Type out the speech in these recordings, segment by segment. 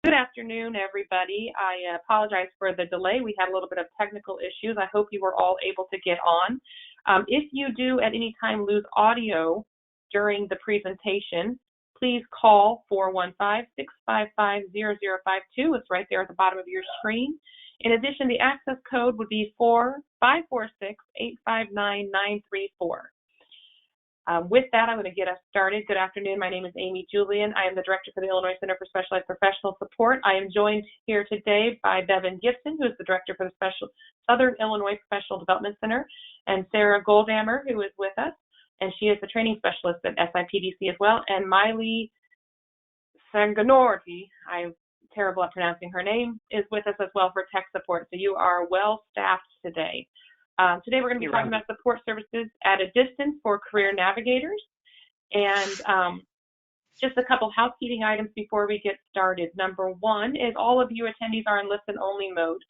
Good afternoon, everybody. I apologize for the delay. We had a little bit of technical issues. I hope you were all able to get on. If you do at any time lose audio during the presentation, please call 415-655-0052. It's right there at the bottom of your screen. In addition, the access code would be 546-859-934. With that, I'm going to get us started. Good afternoon. My name is Amy Julian. I am the director for the Illinois Center for Specialized Professional Support. I am joined here today by Bevan Gibson, who is the director for the Southern Illinois Professional Development Center, and Sarah Goldammer, who is with us, and she is the training specialist at SIPDC as well, and Miley Sanganorti, I'm terrible at pronouncing her name, is with us as well for tech support. So you are well staffed today. Today we're going to be talking about support services at a distance for career navigators, and just a couple housekeeping items before we get started. Number one is all of you attendees are in listen-only mode.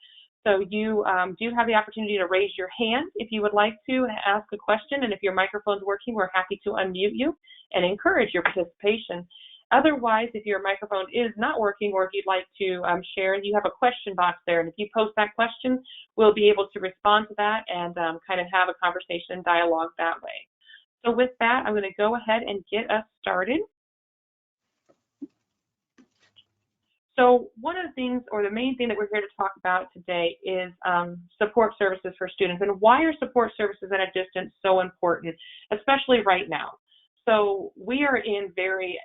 So you do have the opportunity to raise your hand if you would like to ask a question, and if your microphone's working, we're happy to unmute you and encourage your participation. Otherwise, if your microphone is not working or if you'd like to share, you have a question box there. And if you post that question, we'll be able to respond to that and kind of have a conversation dialogue that way. So with that, I'm going to go ahead and get us started. So one of the things, or the main thing that we're here to talk about today is support services for students. And why are support services at a distance so important, especially right now? So we are in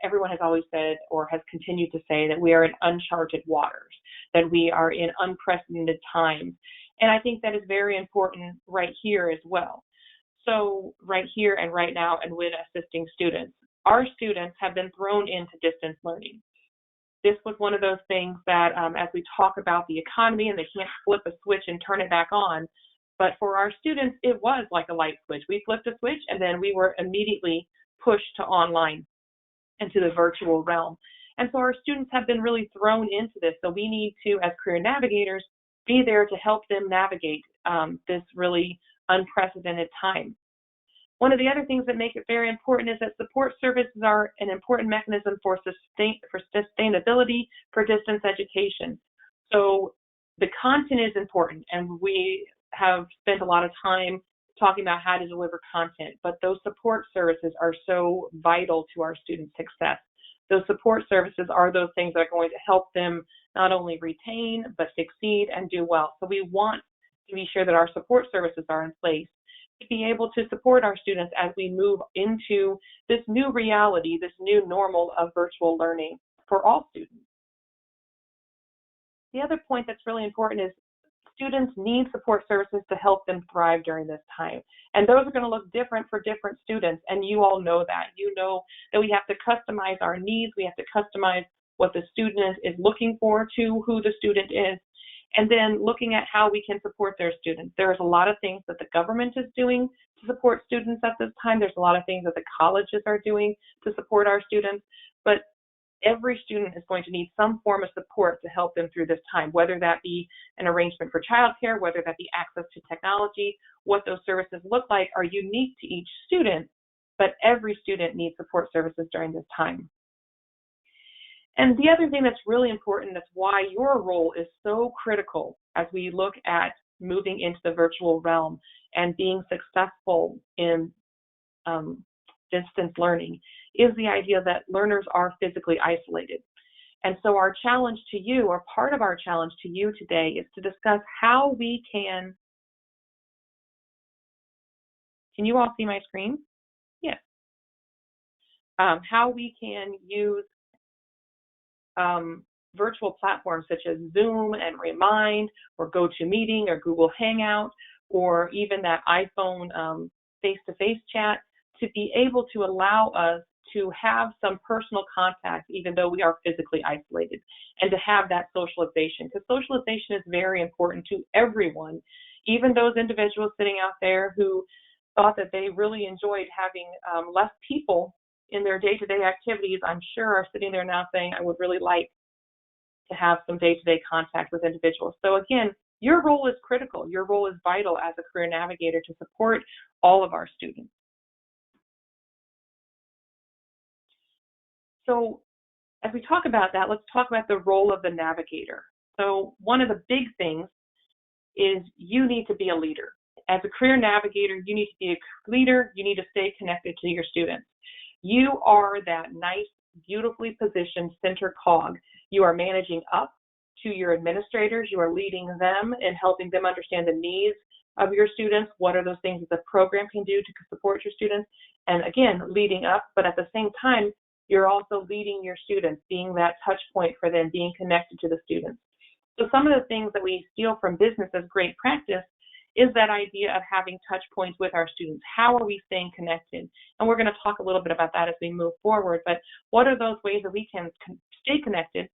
everyone has always said or has continued to say that we are in uncharted waters, that we are in unprecedented times. And I think that is very important right here as well. So right here and right now and with assisting students, our students have been thrown into distance learning. This was one of those things that as we talk about the economy and they can't flip a switch and turn it back on, but for our students, it was like a light switch. We flipped a switch and then we were immediately pushed to online and to the virtual realm. And so our students have been really thrown into this. So we need to, as career navigators, be there to help them navigate this really unprecedented time. One of the other things that make it very important is that support services are an important mechanism for sustainability for distance education. So the content is important, and we have spent a lot of time talking about how to deliver content, but those support services are so vital to our students' success. Those support services are those things that are going to help them not only retain, but succeed and do well. So we want to be sure that our support services are in place to be able to support our students as we move into this new reality, this new normal of virtual learning for all students. The other point that's really important is students need support services to help them thrive during this time. And those are going to look different for different students, and you all know that. You know that we have to customize our needs, we have to customize what the student is looking for to who the student is, and then looking at how we can support their students. There's a lot of things that the government is doing to support students at this time. There's a lot of things that the colleges are doing to support our students, but every student is going to need some form of support to help them through this time, whether that be an arrangement for childcare, whether that be access to technology. What those services look like are unique to each student, but every student needs support services during this time. And the other thing that's really important, that's why your role is so critical as we look at moving into the virtual realm and being successful in distance learning, is the idea that learners are physically isolated. And so our challenge to you, or part of our challenge to you today, is to discuss how we can you all see my screen? Yes. How we can use virtual platforms such as Zoom and Remind or GoToMeeting or Google Hangout, or even that iPhone face-to-face chat, to be able to allow us to have some personal contact even though we are physically isolated, and to have that socialization, because socialization is very important to everyone, even those individuals sitting out there who thought that they really enjoyed having less people in their day-to-day activities, I'm sure are sitting there now saying, I would really like to have some day-to-day contact with individuals. So again, your role is critical. Your role is vital as a career navigator to support all of our students. So As we talk about that, let's talk about the role of the navigator. So one of the big things is you need to be a leader. As a career navigator, you need to be a leader. You need to stay connected to your students. You are that nice, beautifully positioned center cog. You are managing up to your administrators. You are leading them and helping them understand the needs of your students. What are those things that the program can do to support your students? And again, leading up, but at the same time, you're also leading your students, being that touch point for them, being connected to the students. So some of the things that we steal from business as great practice is that idea of having touch points with our students. How are we staying connected? And we're going to talk a little bit about that as we move forward, but what are those ways that we can stay connected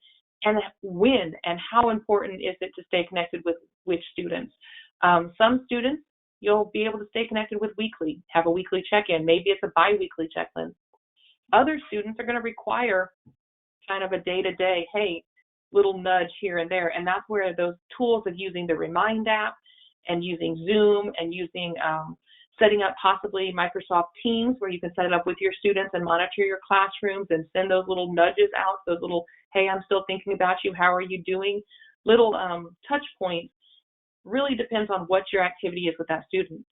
and when, and how important is it to stay connected with which students? Some students you'll be able to stay connected with weekly, have a weekly check-in. Maybe it's a bi-weekly check-in. Other students are going to require kind of a day-to-day, hey, little nudge here and there, and that's where those tools of using the Remind app and using Zoom and using setting up possibly Microsoft Teams where you can set it up with your students and monitor your classrooms and send those little nudges out, those little, hey, I'm still thinking about you, how are you doing? Little touch points really depends on what your activity is with that student.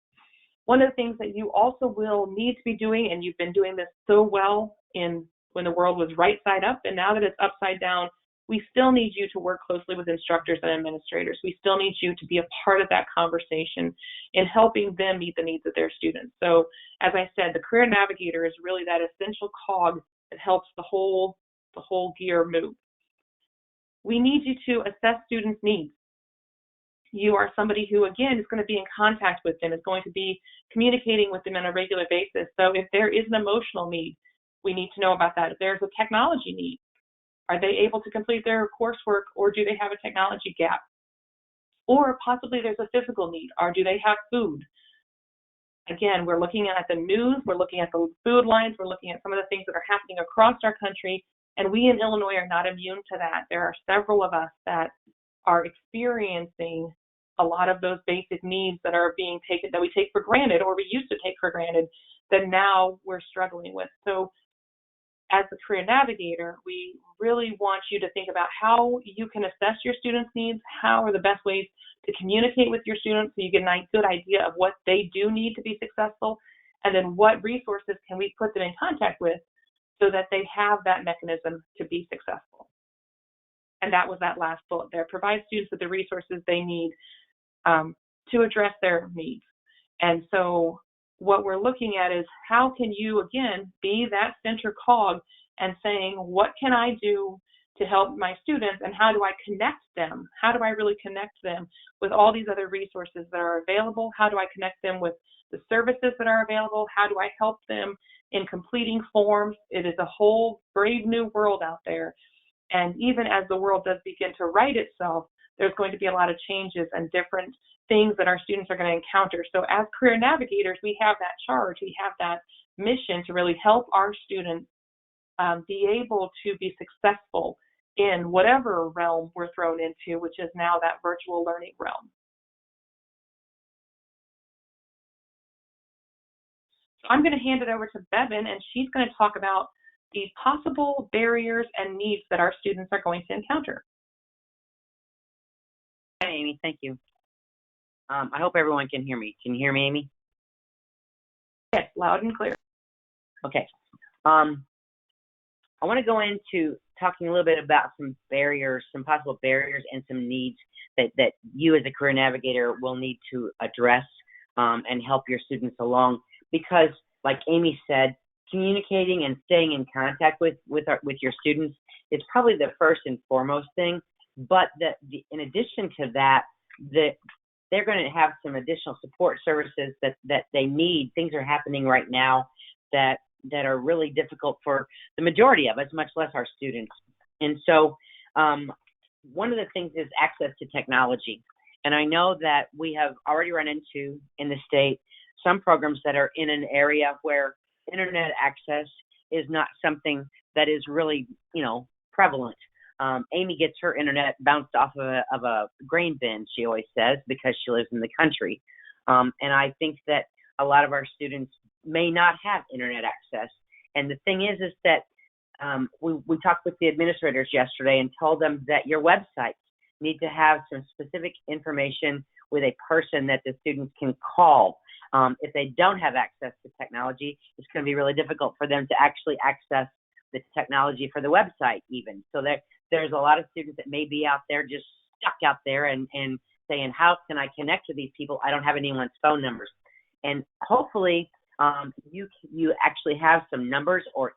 One of the things that you also will need to be doing, and you've been doing this so well when the world was right side up, and now that it's upside down, we still need you to work closely with instructors and administrators. We still need you to be a part of that conversation in helping them meet the needs of their students. So as I said, the career navigator is really that essential cog that helps the whole gear move. We need you to assess students' needs. You are somebody who, again, is going to be in contact with them, is going to be communicating with them on a regular basis. So if there is an emotional need, we need to know about that. If there's a technology need, are they able to complete their coursework, or do they have a technology gap? Or possibly there's a physical need, or do they have food? Again, we're looking at the news, we're looking at the food lines, we're looking at some of the things that are happening across our country, and we in Illinois are not immune to that. There are several of us that are experiencing a lot of those basic needs that are being taken, that we take for granted, or we used to take for granted, that now we're struggling with. So as the career navigator, we really want you to think about how you can assess your students' needs, how are the best ways to communicate with your students so you get a good idea of what they do need to be successful, and then what resources can we put them in contact with so that they have that mechanism to be successful. And that was that last bullet there. Provide students with the resources they need to address their needs. And so what we're looking at is how can you, again, be that center cog and saying, what can I do to help my students, and how do I connect them? How do I really connect them with all these other resources that are available? How do I connect them with the services that are available? How do I help them in completing forms? It is a whole brave new world out there. And even as the world does begin to right itself, there's going to be a lot of changes and different things that our students are going to encounter. So as career navigators, we have that charge, we have that mission to really help our students be able to be successful in whatever realm we're thrown into, which is now that virtual learning realm. So I'm going to hand it over to Bevan, and she's going to talk about the possible barriers and needs that our students are going to encounter. Hi, Amy. Thank you. I hope everyone can hear me. Can you hear me, Amy? Yes, loud and clear. Okay. I want to go into talking a little bit about some barriers, some possible barriers and some needs that you as a career navigator will need to address and help your students along. Because, like Amy said, communicating and staying in contact with your students is probably the first and foremost thing. But in addition to that, they're going to have some additional support services that they need. Things are happening right now that are really difficult for the majority of us, much less our students. And so one of the things is access to technology. And I know that we have already run into in the state some programs that are in an area where internet access is not something that is really, prevalent. Amy gets her internet bounced off of a grain bin, she always says, because she lives in the country. And I think that a lot of our students may not have internet access. And the thing is that we talked with the administrators yesterday and told them that your websites need to have some specific information with a person that the students can call. If they don't have access to technology, it's going to be really difficult for them to actually access the technology for the website even. So there's a lot of students that may be out there just stuck out there and saying, how can I connect with these people? I don't have anyone's phone numbers. And hopefully you actually have some numbers or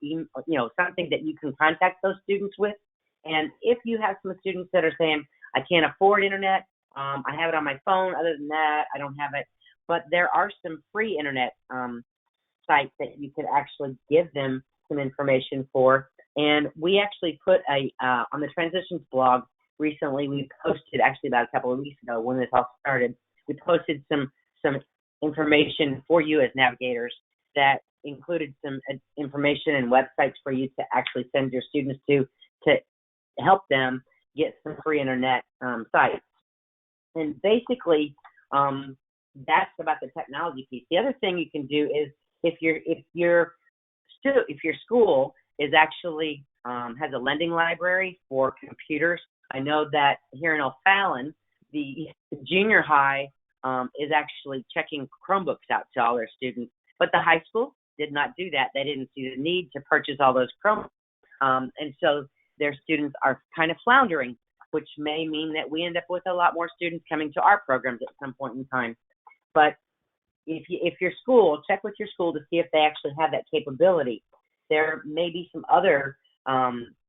something that you can contact those students with. And if you have some students that are saying, I can't afford internet, I have it on my phone, other than that, I don't have it. But there are some free internet sites that you could actually give them some information for. And we actually put on the Transitions blog recently, we posted actually about a couple of weeks ago when this all started, we posted some information for you as navigators that included some information and websites for you to actually send your students to help them get some free internet sites. And basically, that's about the technology piece. The other thing you can do is if your school is actually has a lending library for computers. I know that here in O'Fallon, the junior high is actually checking Chromebooks out to all their students, but the high school did not do that. They didn't see the need to purchase all those Chromebooks, and so their students are kind of floundering, which may mean that we end up with a lot more students coming to our programs at some point in time. But if your school, check with your school to see if they actually have that capability. There may be some other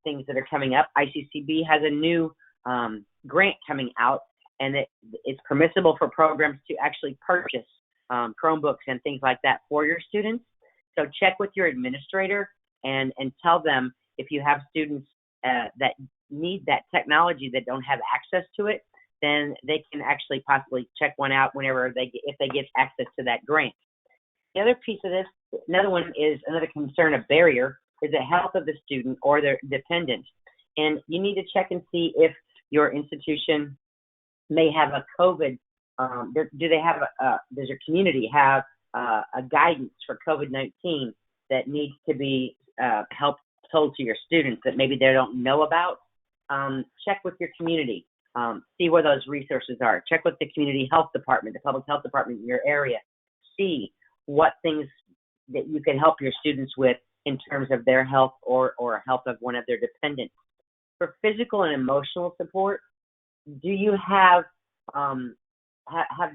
things that are coming up. ICCB has a new grant coming out, and it's permissible for programs to actually purchase Chromebooks and things like that for your students. So check with your administrator and tell them if you have students that need that technology that don't have access to it, then they can actually possibly check one out if they get access to that grant. The other piece of this, another one is another concern, a barrier, is the health of the student or their dependent. And you need to check and see if your institution may have a COVID, does your community have a guidance for COVID-19 that needs to be told to your students that maybe they don't know about? Check with your community. See where those resources are. Check with the community health department, the public health department in your area. See what things that you can help your students with in terms of their health or health of one of their dependents. For physical and emotional support, do you have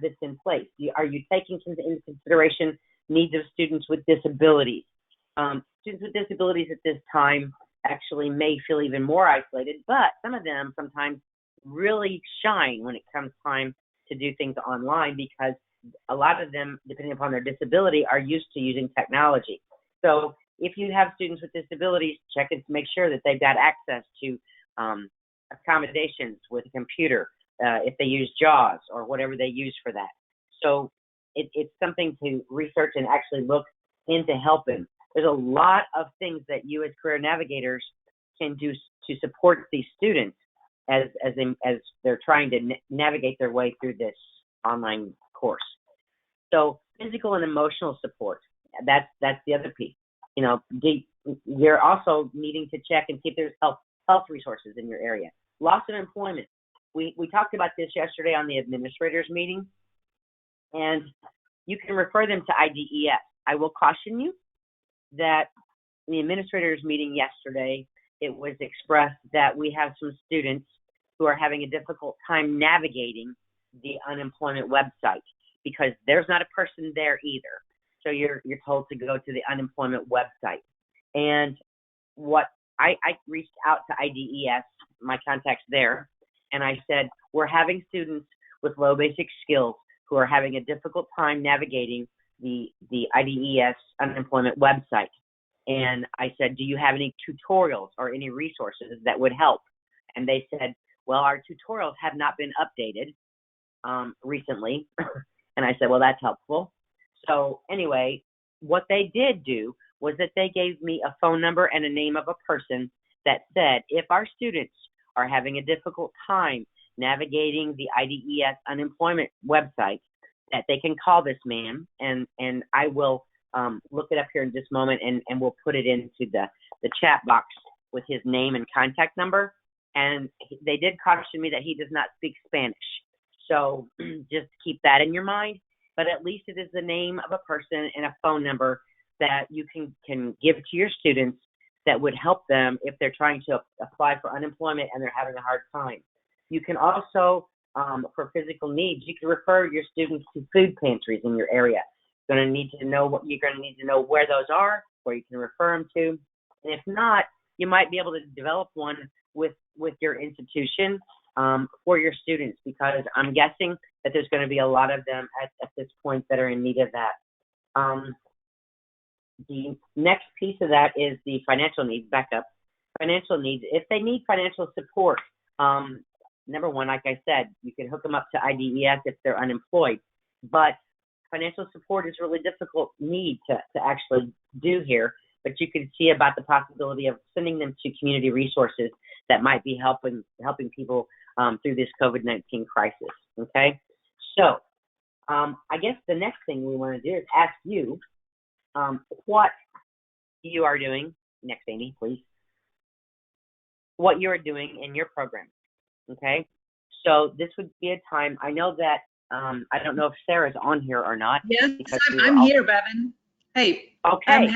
this in place? Are you taking into consideration needs of students with disabilities? Students with disabilities at this time actually may feel even more isolated, but some of them sometimes really shine when it comes time to do things online because a lot of them, depending upon their disability, are used to using technology. So if you have students with disabilities, check and make sure that they've got access to accommodations with a computer, if they use JAWS or whatever they use for that. So it's something to research and actually look into helping. There's a lot of things that you as career navigators can do to support these students as they're trying to navigate their way through this online course. So physical and emotional support, that's the other piece. You're also needing to check and see if there's health resources in your area. Loss of employment. We talked about this yesterday on the administrators meeting, and you can refer them to IDES. I will caution you that in the administrators meeting yesterday, it was expressed that we have some students who are having a difficult time navigating the unemployment website because there's not a person there either. So you're told to go to the unemployment website. And what I reached out to IDES, my contacts there, and I said, we're having students with low basic skills who are having a difficult time navigating the IDES unemployment website. And I said, do you have any tutorials or any resources that would help? And they said, well, our tutorials have not been updated recently. And I said, well, that's helpful. So anyway, what they did do was that they gave me a phone number and a name of a person that said, if our students are having a difficult time navigating the IDES unemployment website, that they can call this man, and I will look it up here in just a moment, and we'll put it into the chat box with his name and contact number. And they did caution me that he does not speak Spanish. So just keep that in your mind. But at least it is the name of a person and a phone number that you can give to your students that would help them if they're trying to apply for unemployment and they're having a hard time. You can also, for physical needs, you can refer your students to food pantries in your area. You're going to need to know where those are, where you can refer them to. And if not, you might be able to develop one with your institution for your students, because I'm guessing that there's going to be a lot of them at this point that are in need of that. The next piece of that is the financial needs. Backup. Financial needs. If they need financial support, number one, like I said, you can hook them up to IDES if they're unemployed. But financial support is a really difficult need to actually do here. But you can see about the possibility of sending them to community resources that might be helping people through this COVID-19 crisis. Okay, so I guess the next thing we want to do is ask you what you are doing. Next, Amy, please. What you are doing in your program. Okay, so this would be a time. I know that I don't know if Sarah's on here or not. Yes, I'm here, Bevan. Hey. Okay.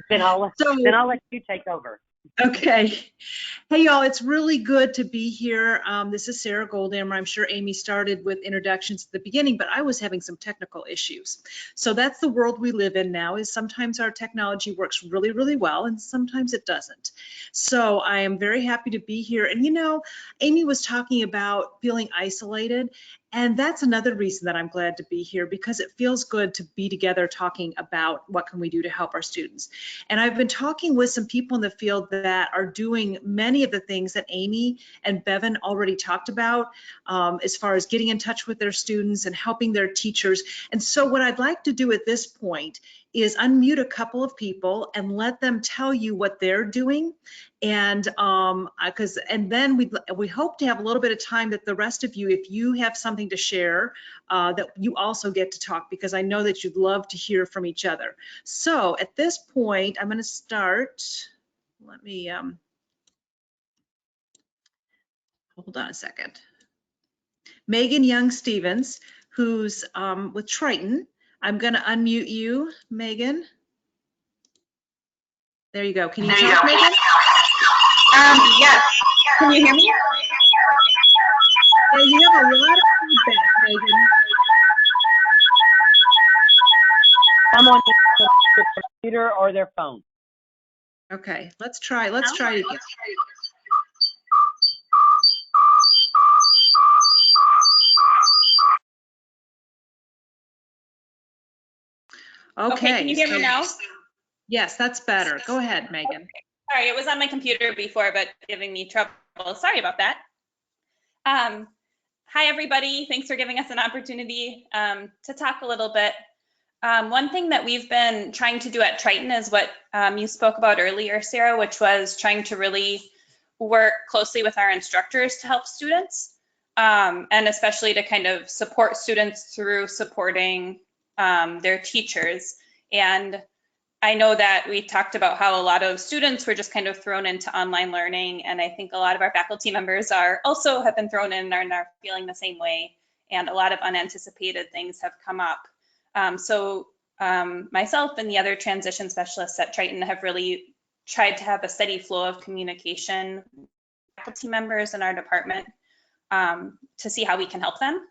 Then I'll let you take over. Okay. Hey, y'all, it's really good to be here. This is Sarah Goldhammer. I'm sure Amy started with introductions at the beginning, but I was having some technical issues. So that's the world we live in now, is sometimes our technology works really, really well, and sometimes it doesn't. So I am very happy to be here. And, you know, Amy was talking about feeling isolated. And that's another reason that I'm glad to be here, because it feels good to be together talking about what can we do to help our students. And I've been talking with some people in the field that are doing many of the things that Amy and Bevan already talked about, as far as getting in touch with their students and helping their teachers. And so what I'd like to do at this point is unmute a couple of people and let them tell you what they're doing. And then we hope to have a little bit of time that the rest of you, if you have something to share, that you also get to talk, because I know that you'd love to hear from each other. So at this point, I'm going to start. Let me hold on a second. Megan Young-Stevens, who's with Triton. I'm going to unmute you, Megan. There you go. Can you talk, Megan? Yes. Can you hear me? Yeah, you have a lot of feedback, Megan. Someone needs their computer or their phone. Okay, let's try it again. Okay, can you hear me now? Yes, that's better. Go ahead, Megan. Okay. Sorry, it was on my computer before, but giving me trouble. Sorry about that. Hi, everybody. Thanks for giving us an opportunity to talk a little bit. One thing that we've been trying to do at Triton is what you spoke about earlier, Sarah, which was trying to really work closely with our instructors to help students, and especially to kind of support students through supporting their teachers. And I know that we talked about how a lot of students were just kind of thrown into online learning, and I think a lot of our faculty members have been thrown in and are feeling the same way, and a lot of unanticipated things have come up. So myself and the other transition specialists at Triton have really tried to have a steady flow of communication with faculty members in our department to see how we can help them.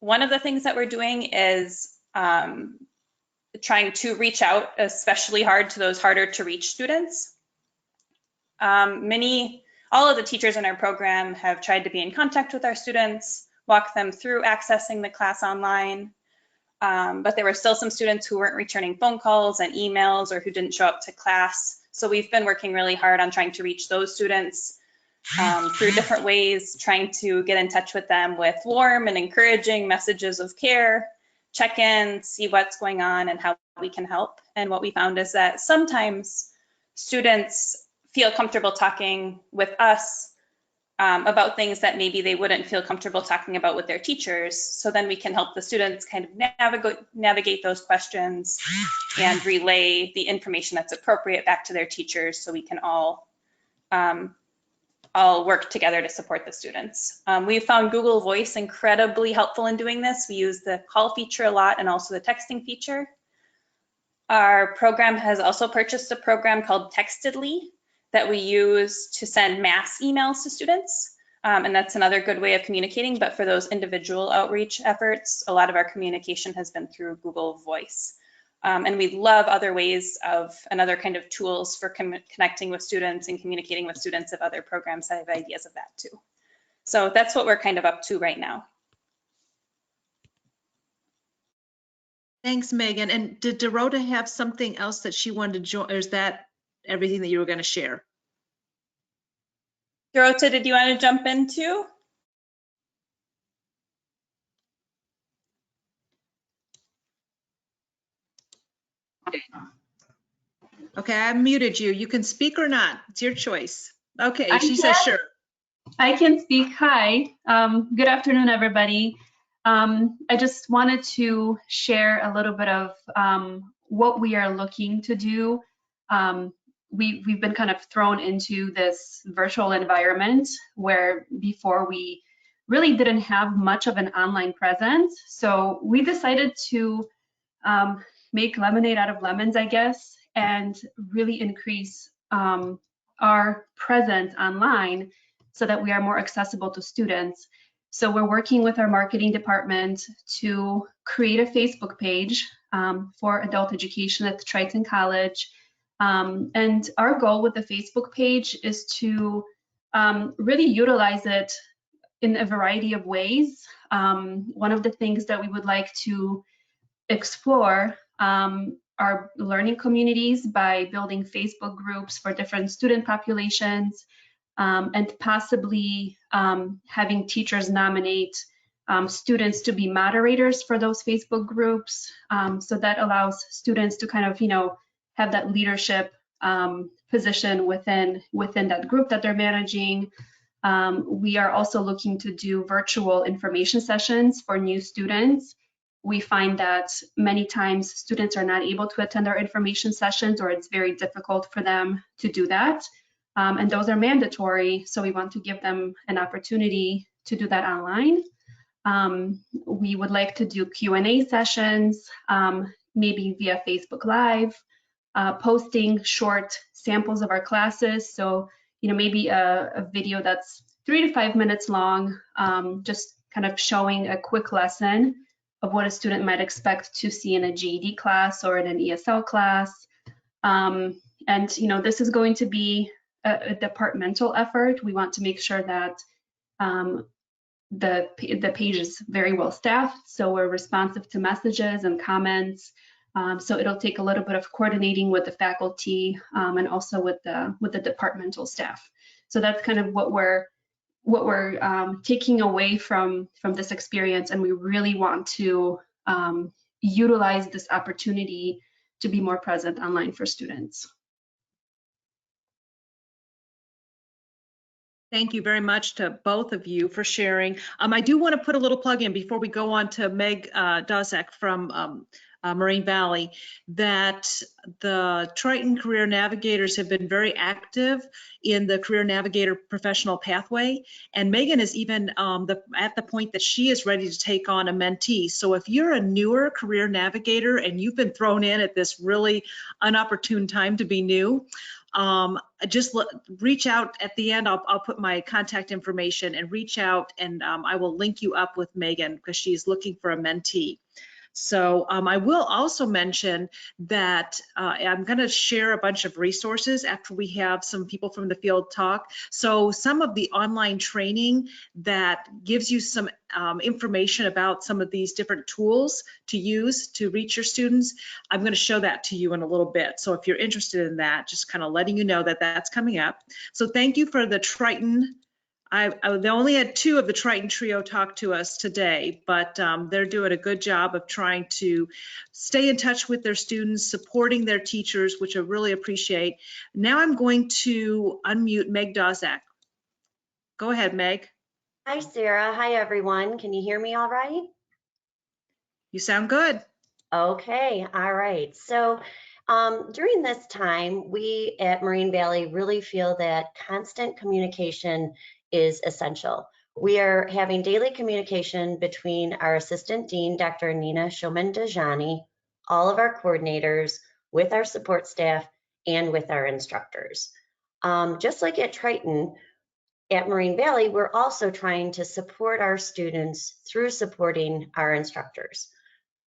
One of the things that we're doing is trying to reach out especially hard to those harder to reach students. All of the teachers in our program have tried to be in contact with our students, walk them through accessing the class online, but there were still some students who weren't returning phone calls and emails, or who didn't show up to class. So we've been working really hard on trying to reach those students through different ways, trying to get in touch with them with warm and encouraging messages of care, check in, see what's going on and how we can help. And what we found is that sometimes students feel comfortable talking with us about things that maybe they wouldn't feel comfortable talking about with their teachers. So then we can help the students kind of navigate those questions and relay the information that's appropriate back to their teachers, so we can all all work together to support the students. We found Google Voice incredibly helpful in doing this. We use the call feature a lot and also the texting feature. Our program has also purchased a program called Textedly that we use to send mass emails to students. And that's another good way of communicating, but for those individual outreach efforts, a lot of our communication has been through Google Voice. And we love other ways of and other kind of tools for connecting with students and communicating with students if other programs have ideas of that too. So that's what we're kind of up to right now. Thanks, Megan. And did Dorota have something else that she wanted to join, or is that everything that you were going to share? Dorota, did you want to jump in too? Okay, I muted you. You can speak or not. It's your choice. Okay, she says sure. I can speak. Hi. Good afternoon, everybody. I just wanted to share a little bit of what we are looking to do. We've been kind of thrown into this virtual environment where before we really didn't have much of an online presence. So we decided to make lemonade out of lemons, I guess, and really increase our presence online so that we are more accessible to students. So we're working with our marketing department to create a Facebook page for adult education at Triton College. And our goal with the Facebook page is to really utilize it in a variety of ways. One of the things that we would like to explore our learning communities by building Facebook groups for different student populations, and possibly having teachers nominate students to be moderators for those Facebook groups. So that allows students to kind of, have that leadership position within that group that they're managing. We are also looking to do virtual information sessions for new students. We find that many times students are not able to attend our information sessions, or it's very difficult for them to do that. And those are mandatory, so we want to give them an opportunity to do that online. We would like to do Q&A sessions, maybe via Facebook Live, posting short samples of our classes. So, maybe a video that's 3 to 5 minutes long, just kind of showing a quick lesson of what a student might expect to see in a GED class or in an ESL class. And, this is going to be a departmental effort. We want to make sure that the page is very well staffed, so we're responsive to messages and comments. So it'll take a little bit of coordinating with the faculty and also with the departmental staff. So that's kind of what we're taking away from this experience, and we really want to utilize this opportunity to be more present online for students. Thank you very much to both of you for sharing. I do want to put a little plug in before we go on to Meg Dozek from Moraine Valley, that the Triton Career Navigators have been very active in the Career Navigator professional pathway. And Megan is even at the point that she is ready to take on a mentee. So if you're a newer Career Navigator and you've been thrown in at this really unopportune time to be new, just reach out at the end. I'll put my contact information and reach out, and I will link you up with Megan because she's looking for a mentee. So I will also mention that I'm going to share a bunch of resources after we have some people from the field talk. So some of the online training that gives you some information about some of these different tools to use to reach your students, I'm going to show that to you in a little bit. So if you're interested in that, just kind of letting you know that that's coming up. So thank you for the Triton. They only had 2 of the Triton trio talk to us today, but they're doing a good job of trying to stay in touch with their students, supporting their teachers, which I really appreciate. Now I'm going to unmute Meg Dozak. Go ahead, Meg. Hi, Sarah. Hi, everyone. Can you hear me all right? You sound good. Okay. All right. So During this time, we at Marine Valley really feel that constant communication is essential. We are having daily communication between our Assistant Dean, Dr. Nina Shulman-Dajani, all of our coordinators, with our support staff, and with our instructors. Just like at Triton, at Marine Valley, we're also trying to support our students through supporting our instructors.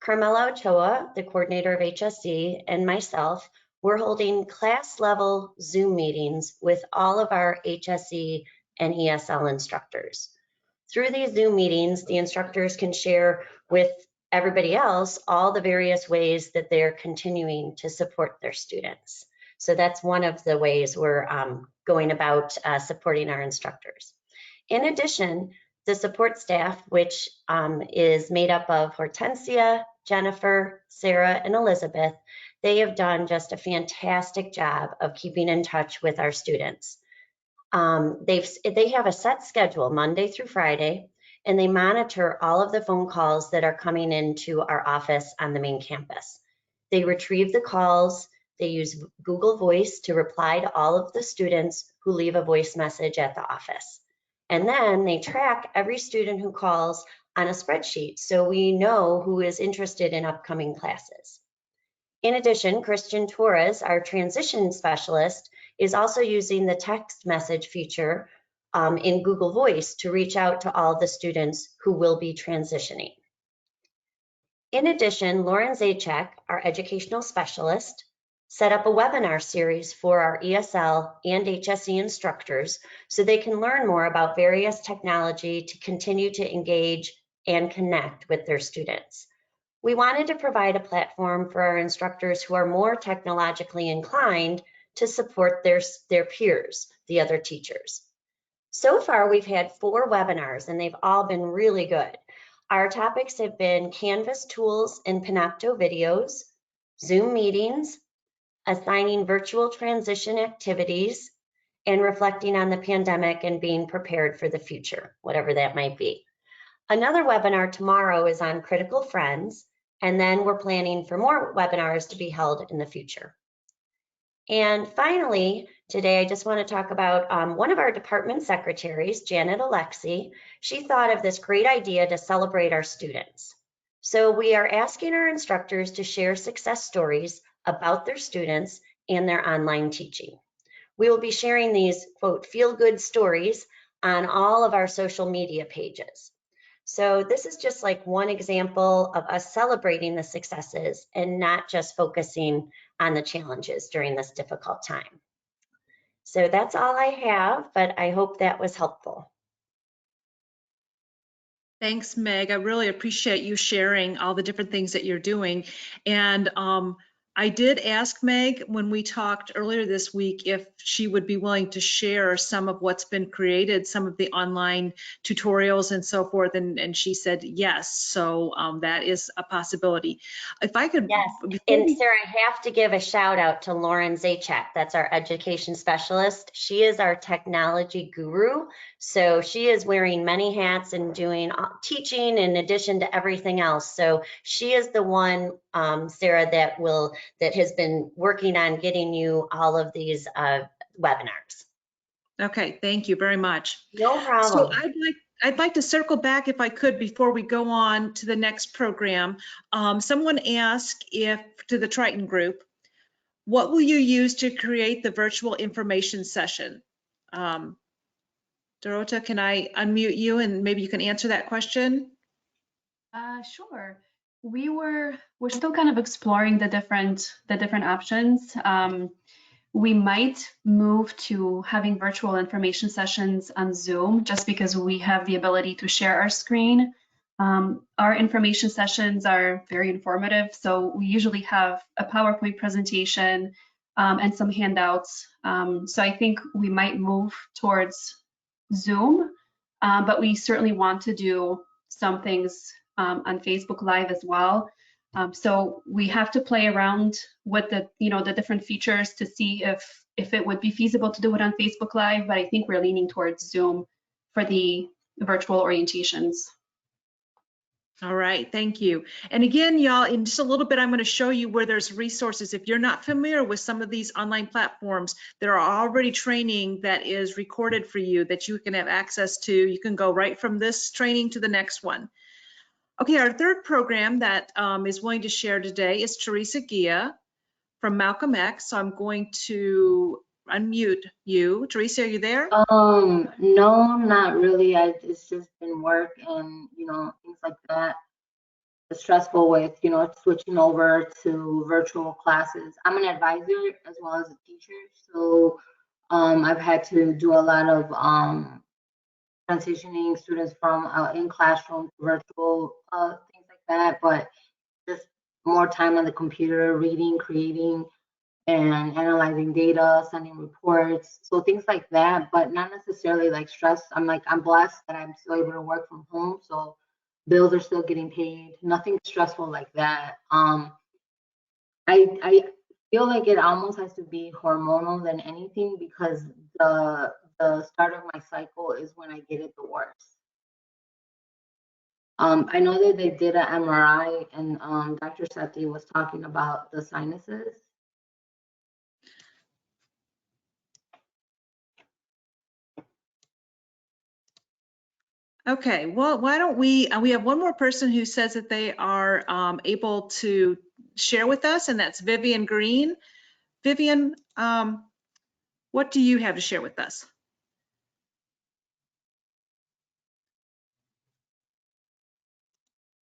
Carmela Ochoa, the coordinator of HSE, and myself, we're holding class-level Zoom meetings with all of our HSE and ESL instructors. Through these Zoom meetings, the instructors can share with everybody else all the various ways that they're continuing to support their students. So that's one of the ways we're going about supporting our instructors. In addition, the support staff, which is made up of Hortensia, Jennifer, Sarah, and Elizabeth, they have done just a fantastic job of keeping in touch with our students. They have a set schedule Monday through Friday, and they monitor all of the phone calls that are coming into our office on the main campus. They retrieve the calls. They use Google Voice to reply to all of the students who leave a voice message at the office. And then they track every student who calls on a spreadsheet, so we know who is interested in upcoming classes. In addition, Christian Torres, our transition specialist, is also using the text message feature in Google Voice to reach out to all the students who will be transitioning. In addition, Lauren Zajac, our educational specialist, set up a webinar series for our ESL and HSE instructors so they can learn more about various technology to continue to engage and connect with their students. We wanted to provide a platform for our instructors who are more technologically inclined to support their peers, the other teachers. So far, we've had 4 webinars, and they've all been really good. Our topics have been Canvas tools and Panopto videos, Zoom meetings, assigning virtual transition activities, and reflecting on the pandemic and being prepared for the future, whatever that might be. Another webinar tomorrow is on critical friends, and then we're planning for more webinars to be held in the future. And finally, today I just want to talk about one of our department secretaries, Janet Alexi. She thought of this great idea to celebrate our students. So we are asking our instructors to share success stories about their students and their online teaching. We will be sharing these, quote, feel-good stories on all of our social media pages. So this is just like one example of us celebrating the successes and not just focusing on the challenges during this difficult time. So that's all I have, but I hope that was helpful. Thanks, Meg. I really appreciate you sharing all the different things that you're doing. And I did ask Meg when we talked earlier this week if she would be willing to share some of what's been created, some of the online tutorials and so forth, and she said yes. So that is a possibility. If I could. Yes, and Sarah, I have to give a shout out to Lauren Zajac. That's our education specialist. She is our technology guru. So she is wearing many hats and doing teaching in addition to everything else. So she is the one, Sarah, that has been working on getting you all of these webinars. Okay, thank you very much. No problem. So I'd like to circle back if I could before we go on to the next program. Someone asked to the Triton group, what will you use to create the virtual information session? Dorota, can I unmute you and maybe you can answer that question? Sure. We're still kind of exploring the different options. We might move to having virtual information sessions on Zoom just because we have the ability to share our screen. Our information sessions are very informative, so we usually have a PowerPoint presentation and some handouts. So I think we might move towards Zoom, but we certainly want to do some things on Facebook Live as well. So we have to play around with the different features to see if it would be feasible to do it on Facebook Live, but I think we're leaning towards Zoom for the virtual orientations. All right, thank you. And again, y'all, in just a little bit, I'm going to show you where there's resources. If you're not familiar with some of these online platforms, there are already training that is recorded for you that you can have access to. You can go right from this training to the next one. Okay, our third program that is willing to share today is Teresa Gia from Malcolm X. So I'm going to unmute you. Teresa, are you there? No, not really. It's just been work and, things like that. It's stressful with, switching over to virtual classes. I'm an advisor as well as a teacher. So I've had to do a lot of transitioning students from in classroom to virtual, things like that. But just more time on the computer, reading, creating, and analyzing data, sending reports, so things like that, but not necessarily like stress. I'm blessed that I'm still able to work from home, so bills are still getting paid, nothing stressful like that. I feel like it almost has to be hormonal than anything, because the start of my cycle is when I get it the worst. I know that they did an MRI, and Dr. Sethi was talking about the sinuses. Okay, well, why don't we have one more person who says that they are able to share with us, and that's Vivian Greene. Vivian, what do you have to share with us?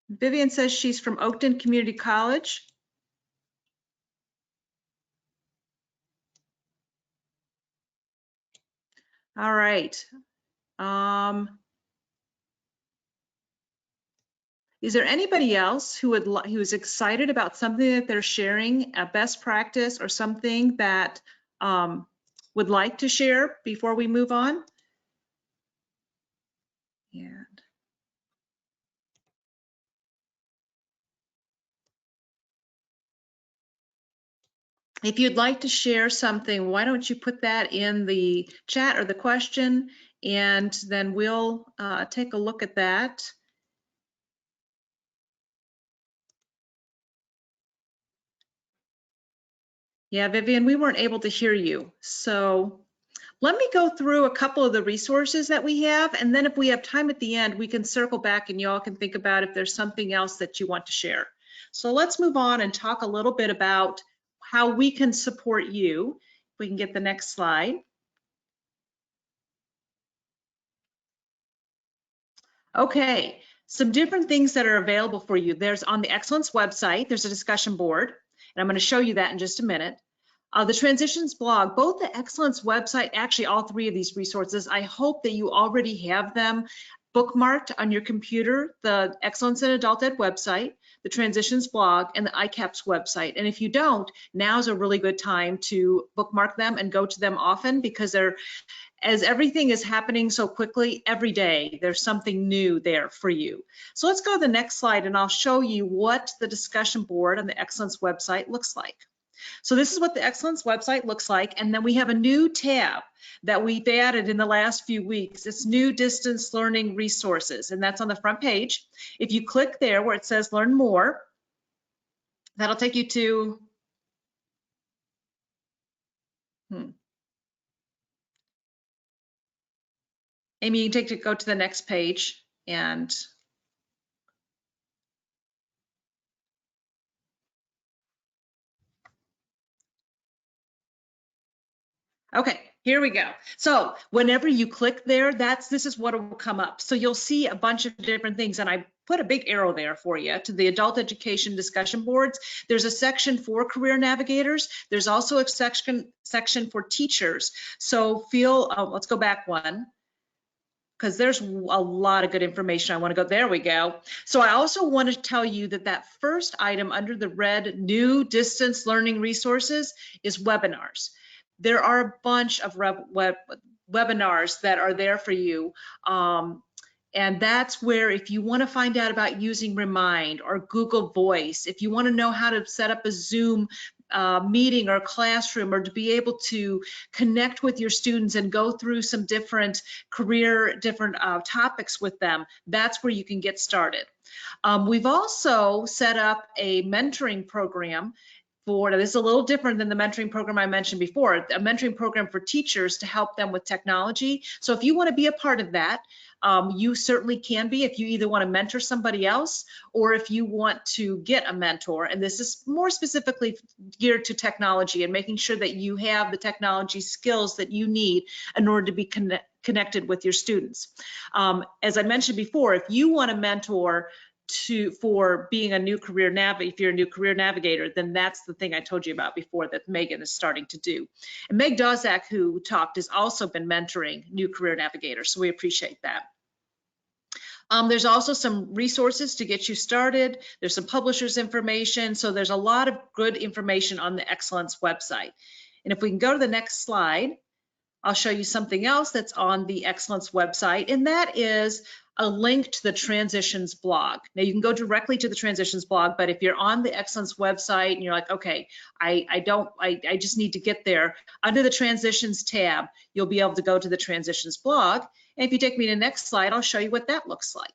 Vivian says she's from Oakton Community College. All right. Is there anybody else who is excited about something that they're sharing, a best practice or something that would like to share before we move on? And if you'd like to share something, why don't you put that in the chat or the question, and then we'll take a look at that. Yeah, Vivian, we weren't able to hear you. So let me go through a couple of the resources that we have, and then if we have time at the end, we can circle back and y'all can think about if there's something else that you want to share. So let's move on and talk a little bit about how we can support you. If we can get the next slide. Okay, some different things that are available for you. There's on the Excellence website, there's a discussion board, and I'm going to show you that in just a minute. The Transitions blog, both the Excellence website, actually all three of these resources, I hope that you already have them bookmarked on your computer, the Excellence in Adult Ed website, the Transitions blog, and the Icaps website. And if you don't, now's a really good time to bookmark them and go to them often, because they're, as everything is happening so quickly, every day there's something new there for you. So let's go to the next slide and I'll show you what the discussion board on the Excellence website looks like. So this is what the Excellence website looks like, and then we have a new tab that we've added in the last few weeks. It's new distance learning resources, and that's on the front page. If you click there where it says learn more, that'll take you to Amy, you can go to the next page and okay, here we go. So whenever you click there, this is what will come up. So you'll see a bunch of different things, and I put a big arrow there for you to the adult education discussion boards. There's a section for career navigators. There's also a section for teachers. So let's go back one, because there's a lot of good information. I want to go, there we go. So I also want to tell you that first item under the red new distance learning resources is webinars. There are a bunch of webinars that are there for you. And that's where, if you want to find out about using Remind or Google Voice, if you want to know how to set up a Zoom meeting or classroom, or to be able to connect with your students and go through some different topics with them, that's where you can get started. We've also set up a mentoring program this is a little different than the mentoring program I mentioned before, a mentoring program for teachers to help them with technology. So if you want to be a part of that, you certainly can be, if you either want to mentor somebody else or if you want to get a mentor. And this is more specifically geared to technology and making sure that you have the technology skills that you need in order to be connected with your students. As I mentioned before, if you want a mentor for being a new career if you're a new career navigator, then that's the thing I told you about before that Megan is starting to do. And Meg Dozak, who talked, has also been mentoring new career navigators, so we appreciate that. There's also some resources to get you started. There's some publishers information, so there's a lot of good information on the Excellence website. And if we can go to the next slide, I'll show you something else that's on the Excellence website, and that is a link to the Transitions blog. Now you can go directly to the Transitions blog, but if you're on the Excellence website and you're like, okay, I just need to get there, under the Transitions tab, you'll be able to go to the Transitions blog. And if you take me to the next slide, I'll show you what that looks like.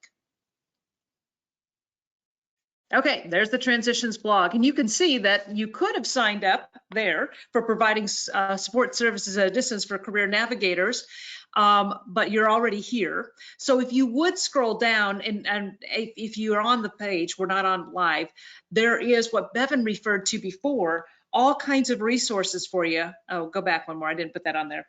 Okay, there's the Transitions blog, and you can see that you could have signed up there for providing support services at a distance for career navigators, but you're already here. So if you would scroll down, and if you're on the page, we're not on live, there is what Bevan referred to before, all kinds of resources for you. Oh, go back one more, I didn't put that on there.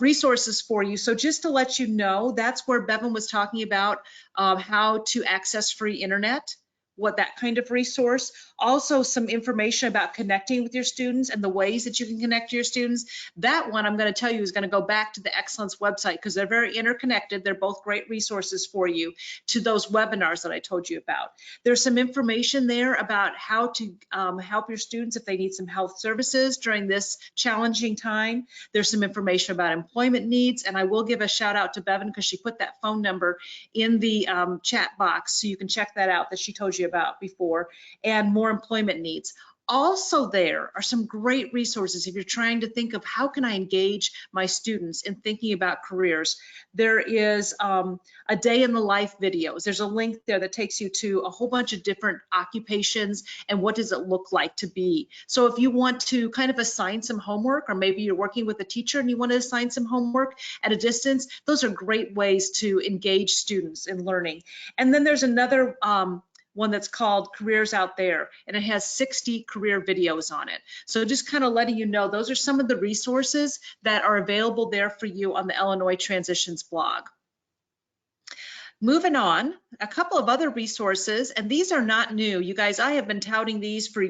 Resources for you. So just to let you know, that's where Bevan was talking about how to access free internet, what that kind of resource. Also some information about connecting with your students and the ways that you can connect to your students. That one I'm going to tell you is going to go back to the Excellence website because they're very interconnected. They're both great resources for you to those webinars that I told you about. There's some information there about how to help your students if they need some health services during this challenging time. There's some information about employment needs, and I will give a shout out to Bevan because she put that phone number in the chat box, so you can check that out that she told you about before, and more employment needs. Also, there are some great resources if you're trying to think of how can I engage my students in thinking about careers. There is a day in the life videos. There's a link there that takes you to a whole bunch of different occupations and what does it look like to be. So if you want to kind of assign some homework, or maybe you're working with a teacher and you want to assign some homework at a distance, those are great ways to engage students in learning. And then there's another one that's called Careers Out There, and it has 60 career videos on it. So just kind of letting you know, those are some of the resources that are available there for you on the Illinois Transitions blog. Moving on, a couple of other resources, and these are not new. You guys, I have been touting these for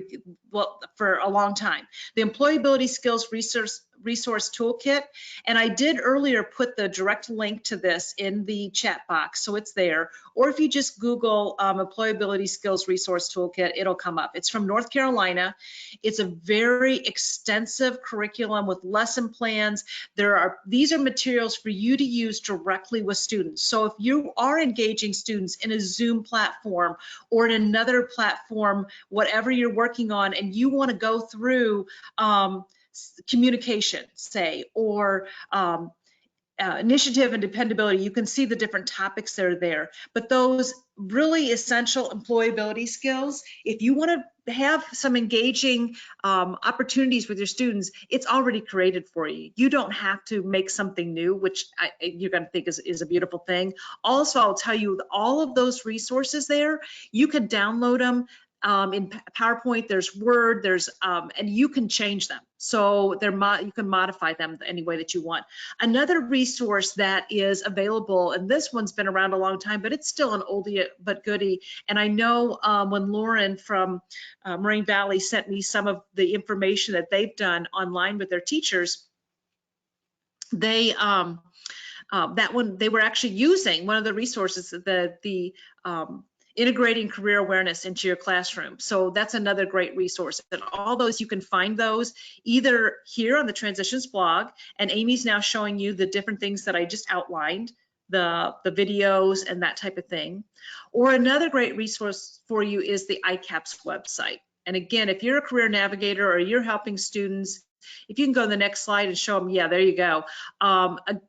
a long time. The Employability Skills Resource Toolkit, and I did earlier put the direct link to this in the chat box, so it's there. Or if you just Google Employability Skills Resource Toolkit, it'll come up. It's from North Carolina. It's a very extensive curriculum with lesson plans. These are materials for you to use directly with students. So if you are engaging students in a Zoom platform or in another platform, whatever you're working on, and you want to go through communication, say, or initiative and dependability, you can see the different topics that are there. But those really essential employability skills, if you want to have some engaging opportunities with your students, it's already created for you. You don't have to make something new, which you're going to think is a beautiful thing. Also, I'll tell you, all of those resources there, you can download them. In PowerPoint, there's Word, and you can change them. So you can modify them any way that you want. Another resource that is available, and this one's been around a long time, but it's still an oldie but goodie. And I know when Lauren from Moraine Valley sent me some of the information that they've done online with their teachers, they were actually using one of the resources, the integrating career awareness into your classroom. So that's another great resource. And all those, you can find those either here on the Transitions blog, and Amy's now showing you the different things that I just outlined, the videos and that type of thing. Or another great resource for you is the Icaps website. And again, if you're a career navigator or you're helping students, if you can go to the next slide and show them, yeah, there you go.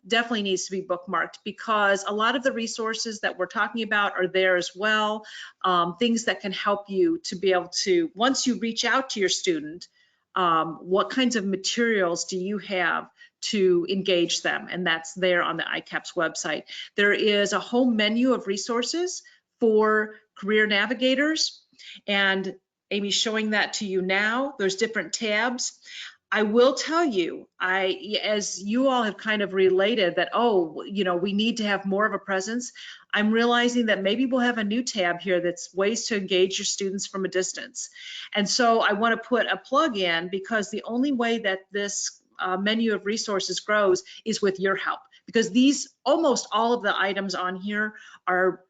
Definitely needs to be bookmarked, because a lot of the resources that we're talking about are there as well. Things that can help you to be able to, once you reach out to your student, what kinds of materials do you have to engage them? And that's there on the Icaps website. There is a whole menu of resources for career navigators, and Amy's showing that to you now. There's different tabs. I will tell you, as you all have kind of related that, oh, you know, we need to have more of a presence, I'm realizing that maybe we'll have a new tab here that's ways to engage your students from a distance. And so I want to put a plug in, because the only way that this menu of resources grows is with your help, because almost all of the items on here are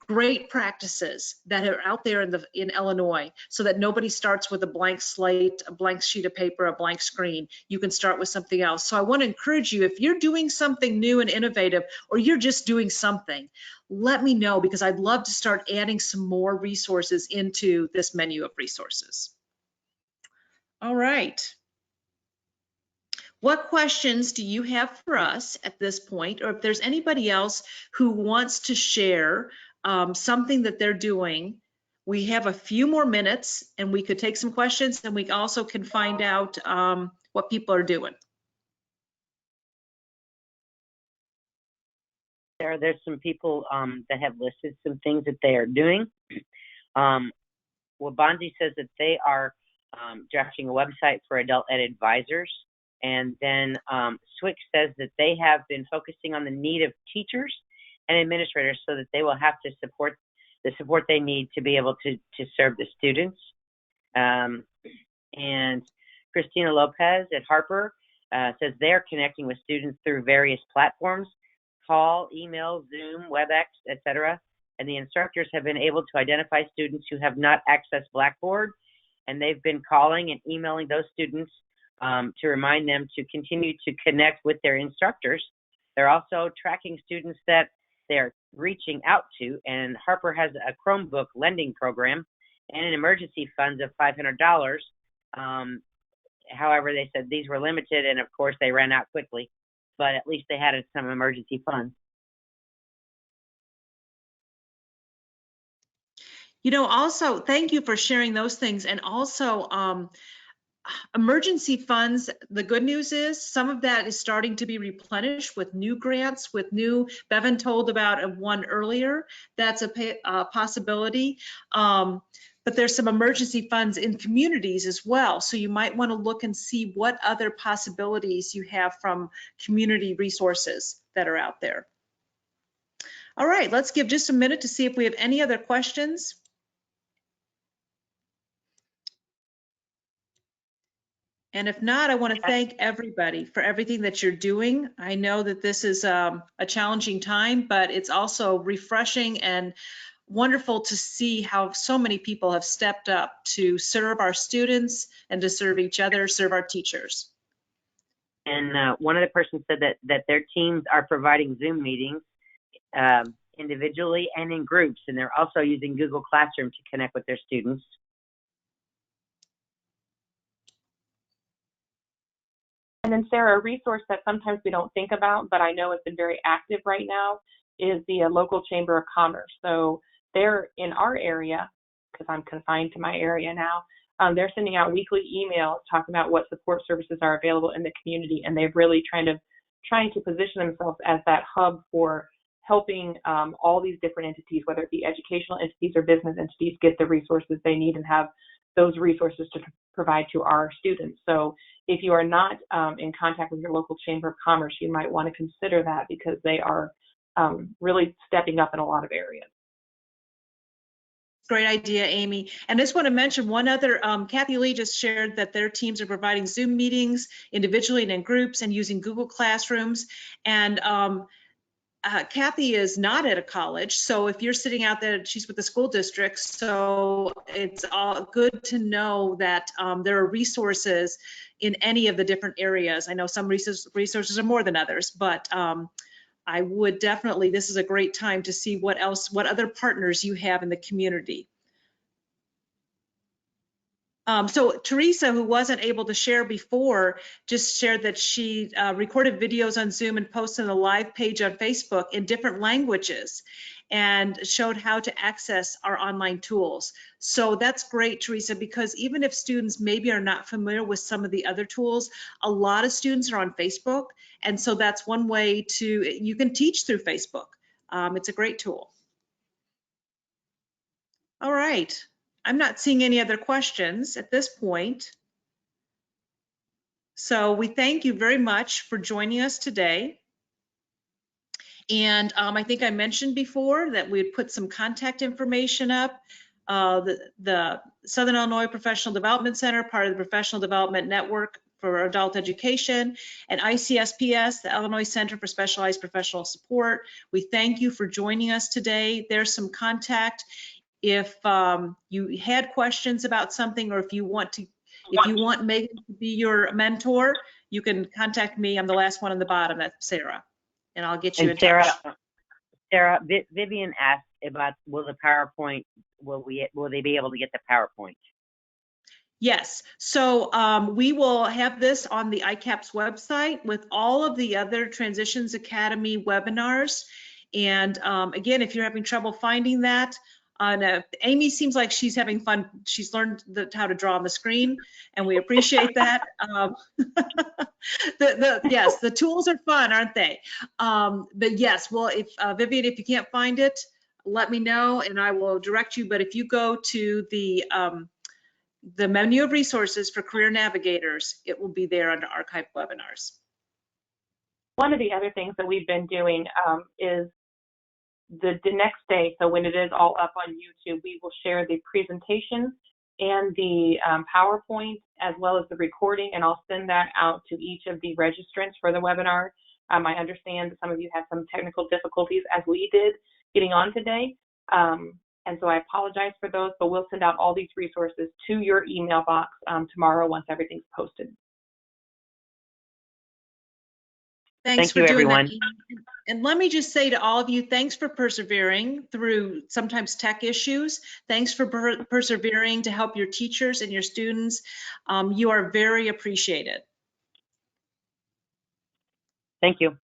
great practices that are out there in Illinois, so that nobody starts with a blank slate, a blank sheet of paper, a blank screen. You can start with something else. So I want to encourage you, if you're doing something new and innovative, or you're just doing something, let me know, because I'd love to start adding some more resources into this menu of resources. All right. What questions do you have for us at this point? Or if there's anybody else who wants to share something that they're doing, we have a few more minutes and we could take some questions, and we also can find out what people are doing. There's some people that have listed some things that they are doing. Wabanzi says that they are drafting a website for adult ed advisors. And then Swick says that they have been focusing on the need of teachers and administrators, so that they will have to support the support they need to be able to serve the students. And Christina Lopez at Harper says they're connecting with students through various platforms, call, email, Zoom, WebEx, etc. And the instructors have been able to identify students who have not accessed Blackboard, and they've been calling and emailing those students to remind them to continue to connect with their instructors. They're also tracking students that they're reaching out to, and Harper has a Chromebook lending program and an emergency funds of $500. However, they said these were limited, and of course they ran out quickly, but at least they had some emergency funds. You know, also, thank you for sharing those things. And also, emergency funds, the good news is some of that is starting to be replenished with new grants, with new, Bevan told about one earlier, that's a possibility. But there's some emergency funds in communities as well. So you might want to look and see what other possibilities you have from community resources that are out there. All right, let's give just a minute to see if we have any other questions. And if not, I want to thank everybody for everything that you're doing. I know that this is a challenging time, but it's also refreshing and wonderful to see how so many people have stepped up to serve our students and to serve each other, serve our teachers. And one of the persons said that their teams are providing Zoom meetings individually and in groups, and they're also using Google Classroom to connect with their students. And then Sarah, a resource that sometimes we don't think about, but I know has been very active right now, is the local Chamber of Commerce. So they're in our area, because I'm confined to my area now, they're sending out weekly emails talking about what support services are available in the community, and they're really trying to position themselves as that hub for helping all these different entities, whether it be educational entities or business entities, get the resources they need and have those resources to provide to our students. So if you are not in contact with your local Chamber of Commerce, you might want to consider that, because they are really stepping up in a lot of areas. Great idea, Amy. And I just want to mention one other, Kathy Lee just shared that their teams are providing Zoom meetings individually and in groups and using Google Classrooms. And Kathy is not at a college, so if you're sitting out there, she's with the school district, so it's all good to know that there are resources in any of the different areas. I know some resources are more than others, but I would definitely, this is a great time to see what other partners you have in the community. So Teresa, who wasn't able to share before, just shared that she recorded videos on Zoom and posted a live page on Facebook in different languages and showed how to access our online tools. So that's great, Teresa, because even if students maybe are not familiar with some of the other tools, a lot of students are on Facebook. And so that's one way you can teach through Facebook. It's a great tool. All right. I'm not seeing any other questions at this point. So we thank you very much for joining us today. And I think I mentioned before that we'd put some contact information up. The Southern Illinois Professional Development Center, part of the Professional Development Network for Adult Education, and ICSPS, the Illinois Center for Specialized Professional Support. We thank you for joining us today. There's some contact. If you had questions about something, or if you want Megan to be your mentor, you can contact me. I'm the last one on the bottom. That's Sarah, and I'll get you in touch. Sarah, Vivian asked about will they be able to get the PowerPoint? Yes, so we will have this on the Icaps website with all of the other Transitions Academy webinars. And again, if you're having trouble finding that, Amy seems like she's having fun. She's learned how to draw on the screen, and we appreciate that. Yes, the tools are fun, aren't they? But yes, well, if Vivian, if you can't find it, let me know and I will direct you. But if you go to the menu of resources for Career Navigators, it will be there under Archive Webinars. One of the other things that we've been doing is the next day, so when it is all up on YouTube, we will share the presentation and the PowerPoint as well as the recording, and I'll send that out to each of the registrants for the webinar. I understand that some of you had some technical difficulties as we did getting on today, and so I apologize for those, but we'll send out all these resources to your email box tomorrow once everything's posted. Thanks for doing that. And let me just say to all of you, thanks for persevering through sometimes tech issues. Thanks for persevering to help your teachers and your students. You are very appreciated. Thank you.